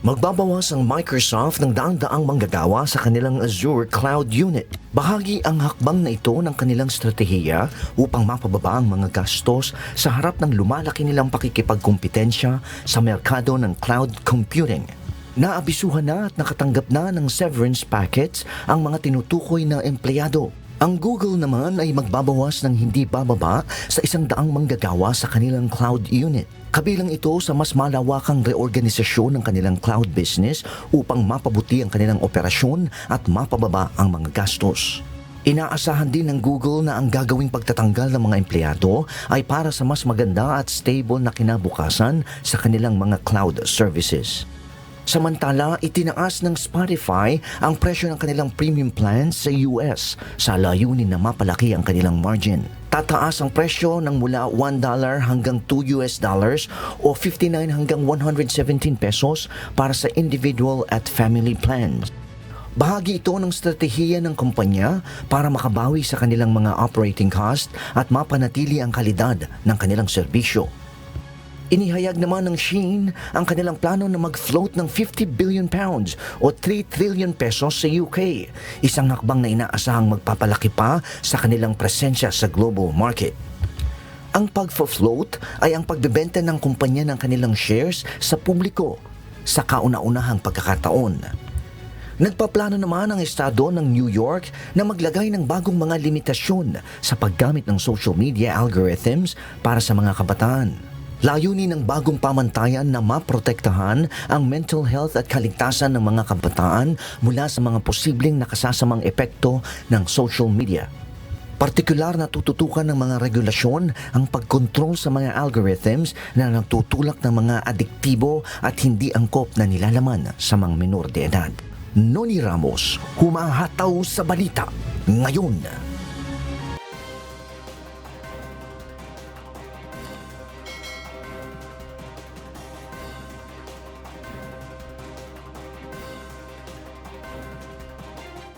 Magbabawas ang Microsoft ng daang-daang manggagawa sa kanilang Azure Cloud Unit. Bahagi ang hakbang na ito ng kanilang stratehiya upang mapababa ang mga gastos sa harap ng lumalaki nilang pakikipagkumpetensya sa merkado ng cloud computing. Naabisuhan na at nakatanggap na ng severance packets ang mga tinutukoy na empleyado. Ang Google naman ay magbabawas ng hindi bababa sa 100 manggagawa sa kanilang cloud unit. Kabilang ito sa mas malawakang reorganisasyon ng kanilang cloud business upang mapabuti ang kanilang operasyon at mapababa ang mga gastos. Inaasahan din ng Google na ang gagawing pagtatanggal ng mga empleyado ay para sa mas maganda at stable na kinabukasan sa kanilang mga cloud services. Samantala, itinaas ng Spotify ang presyo ng kanilang premium plans sa US sa layunin na mapalaki ang kanilang margin. Tataas ang presyo ng mula $1 hanggang $2 o 59 hanggang 117 pesos para sa individual at family plans. Bahagi ito ng strategiya ng kumpanya para makabawi sa kanilang mga operating cost at mapanatili ang kalidad ng kanilang serbisyo. Inihayag naman ng Shein ang kanilang plano na mag-float ng 50 billion pounds o 3 trillion pesos sa UK, isang hakbang na inaasahang magpapalaki pa sa kanilang presensya sa global market. Ang pag-float ay ang pagbebenta ng kumpanya ng kanilang shares sa publiko sa kauna-unahang pagkakataon. Nagpaplano naman ang estado ng New York na maglagay ng bagong mga limitasyon sa paggamit ng social media algorithms para sa mga kabataan. Layunin ng bagong pamantayan na maprotektahan ang mental health at kaligtasan ng mga kabataan mula sa mga posibleng nakasasamang epekto ng social media. Partikular na tututukan ng mga regulasyon ang pagkontrol sa mga algorithms na nagtutulak ng mga adiktibo at hindi angkop na nilalaman sa mga minor de edad. Noni Ramos, humahataw sa balita ngayon.